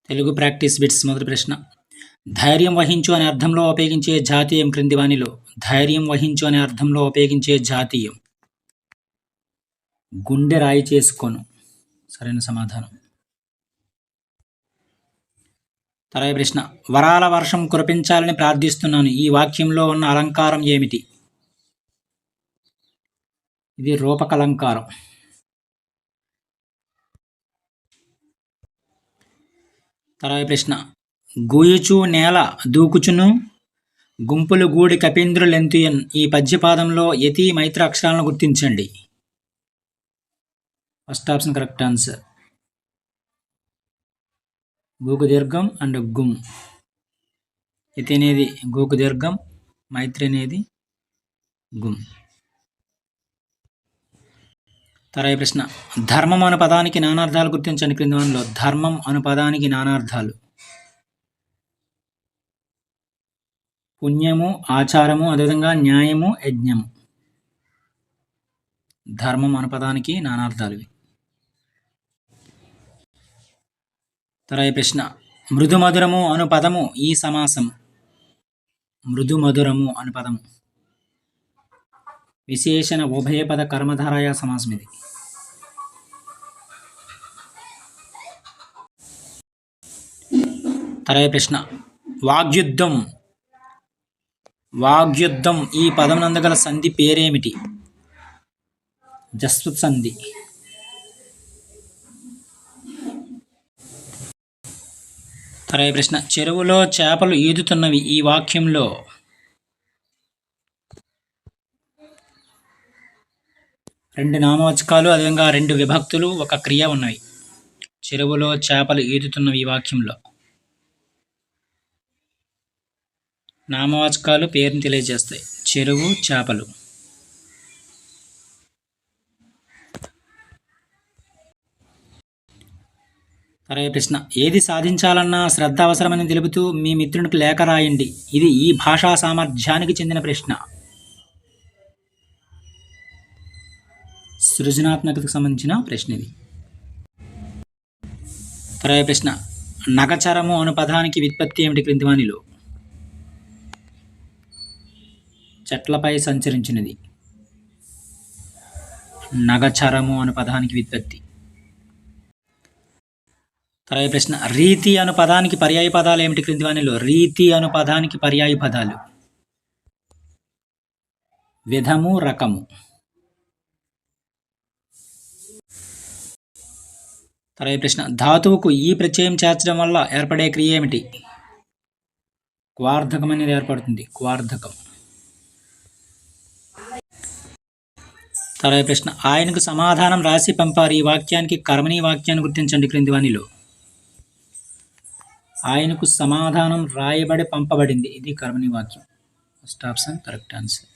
Telugu practice bits. మొదటి ప్రశ్న. ధైర్యం వహించు అనే అర్థంలో ఉపయోగించే జాతీయం క్రింది వానిలో. ధైర్యం వహించు అనే అర్థంలో ఉపయోగించే జాతీయం. గుండె రాయి చేసుకోను సరైన సమాధానం. తర్వాయి ప్రశ్న. వరాల వర్షం కురిపించాలని ప్రార్థిస్తున్నాను. ఈ వాక్యంలో ఉన్న అలంకారం ఏమిటి? ఇది రూపకలంకారం. తర్వాయి ప్రశ్న. గూయుచు నేల దూకుచును గుంపులు గూడి కపీంద్రులెంతుయన్. ఈ పద్యపాదంలో యతి మైత్ర అక్షరాలను గుర్తించండి. First option correct answer. గూకు దీర్ఘం అండ్ గుమ్. యతి అనేది గూకు దీర్ఘం, మైత్రి అనేది గుమ్. తర్వాయి ప్రశ్న. ధర్మం అను పదానికి నానార్థాలు గుర్తించండి క్రింది వానిలో. ధర్మం అను పదానికి నానార్థాలు. పుణ్యము, ఆచారము, అదేవిధంగా న్యాయము, యజ్ఞము. ధర్మం అను పదానికి నానార్థాలు. తర్వాయి ప్రశ్న. మృదుమధురము అను పదము ఈ సమాసం. మృదుమధురము అను పదము విశేషణ ఉభయపద కర్మధారయ సమాసం ఇది. తర్వాయి ప్రశ్న. వాగ్యుద్ధం. వాగ్యుద్ధం ఈ పదం నందగల సంధి పేరేమిటి? జస్వత్ సంధి. తర్వాయి ప్రశ్న. చెరువులో చేపలు ఈదుతున్నవి ఈ వాక్యంలో. రెండు నామవాచకాలు, అదేవిధంగా రెండు విభక్తులు, ఒక క్రియ ఉన్నవి. చెరువులో చేపలు ఈదుతున్నవి ఈ వాక్యంలో. నామవాచకాలు పేరుని తెలియజేస్తాయి. చెరువు, చేపలు. తర్వాయి ప్రశ్న. ఏది సాధించాలన్నా శ్రద్ధ అవసరమని తెలుపుతూ మీ మిత్రునికి లేఖ రాయండి. ఇది ఈ భాషా సామర్థ్యానికి చెందిన ప్రశ్న. సృజనాత్మకతకు సంబంధించిన ప్రశ్న ఇది. తర్వాయి ప్రశ్న. నగచరము అను పదానికి వ్యుత్పత్తి ఏమిటి క్రింది వానిలో? చెట్లపై సంచరించినది. నగచరము అను పదానికి వ్యుత్పత్తి. తర్వాయి ప్రశ్న. రీతి అను పదానికి పర్యాయ పదాలు ఏమిటి క్రింది వానిలో? రీతి అను పదానికి పర్యాయ పదాలు విధము, రకము. తర్వాయి ప్రశ్న. ధాతువుకు ఈ ప్రత్యయం చేర్చడం వల్ల ఏర్పడే క్రియ ఏమిటి? క్వార్థకం అనేది ఏర్పడుతుంది. క్వార్థకం. తర్వాయి ప్రశ్న. ఆయనకు సమాధానం రాసి పంపారు. ఈ వాక్యానికి కర్మణీ వాక్యాన్ని గుర్తించండి క్రింది వానిలో. ఆయనకు సమాధానం రాయబడి పంపబడింది. ఇది కర్మణీ వాక్యం. First option correct answer.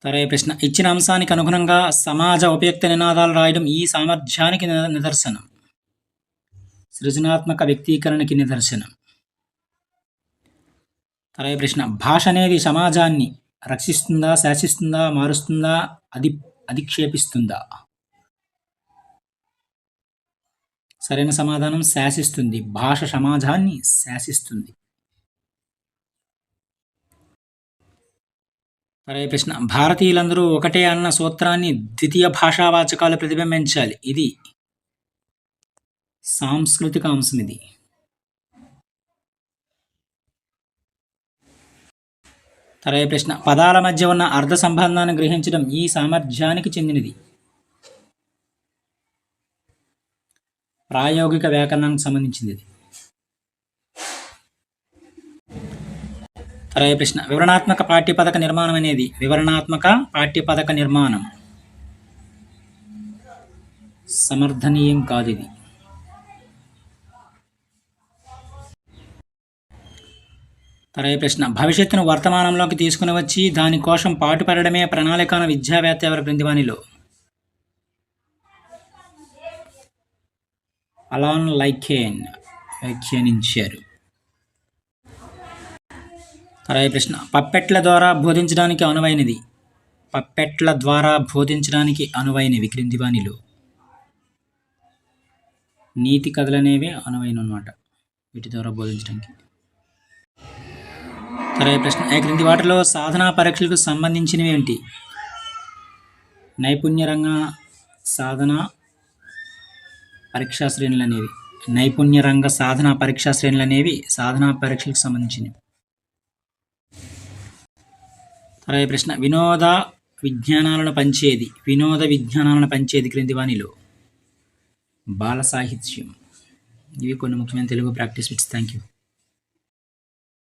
తర్వాయి ప్రశ్న. ఇచ్చిన అంశానికి అనుగుణంగా సమాజ ఉపయుక్త నినాదాలు రాయడం ఈ సామర్థ్యానికి నిదర్శనం. సృజనాత్మక వ్యక్తీకరణకి నిదర్శనం. తర్వాయి ప్రశ్న. భాష అనేది సమాజాన్ని రక్షిస్తుందా, శాసిస్తుందా, మారుస్తుందా, అధిక్షేపిస్తుందా? సరైన సమాధానం శాసిస్తుంది. భాష సమాజాన్ని శాసిస్తుంది. తర్వాయి ప్రశ్న. భారతీయులందరూ ఒకటే అన్న సూత్రాన్ని ద్వితీయ భాషావాచకాలు ప్రతిబింబించాలి. ఇది సాంస్కృతిక అంశం. ఇది. తర్వాయి ప్రశ్న. పదాల మధ్య ఉన్న అర్థ సంబంధాన్ని గ్రహించడం ఈ సామర్థ్యానికి చెందినది. ప్రాయోగిక వ్యాకరణానికి సంబంధించింది. తర్వాయి ప్రశ్న. వివరణాత్మక పాఠ్యపథక నిర్మాణం అనేది. వివరణాత్మక పాఠ్యపథక నిర్మాణం సమర్థనీయం కాదు. ఇది. తర్వాయి ప్రశ్న. భవిష్యత్తును వర్తమానంలోకి తీసుకుని వచ్చి దానికోసం పాటుపడడమే ప్రణాళికాన విద్యావేత్త ఎవరి క్రింది వానిలో? అలాన్ లైకెన్ వ్యాఖ్యానించారు. తర్వాయి ప్రశ్న. పప్పెట్ల ద్వారా బోధించడానికి అనువైనది. పప్పెట్ల ద్వారా బోధించడానికి అనువైనవి క్రింది వానిలో? నీతి కథలు అనేవి అనువైన అనమాట వీటి ద్వారా బోధించడానికి. తర్వాత ప్రశ్న, ఈ క్రింది వాటిలో సాధనా పరీక్షలకు సంబంధించినవి ఏంటి? నైపుణ్య రంగ సాధన పరీక్షా శ్రేణులు అనేవి నైపుణ్య రంగ సాధన పరీక్షా శ్రేణులు అనేవి సాధనా పరీక్షలకు సంబంధించినవి. తర్వాత ప్రశ్న, వినోద విజ్ఞానాలను పంచేది క్రింది వానిలో? బాల సాహిత్యం. ఇవి కొన్ని ముఖ్యమైన Telugu practice bits. Thank you.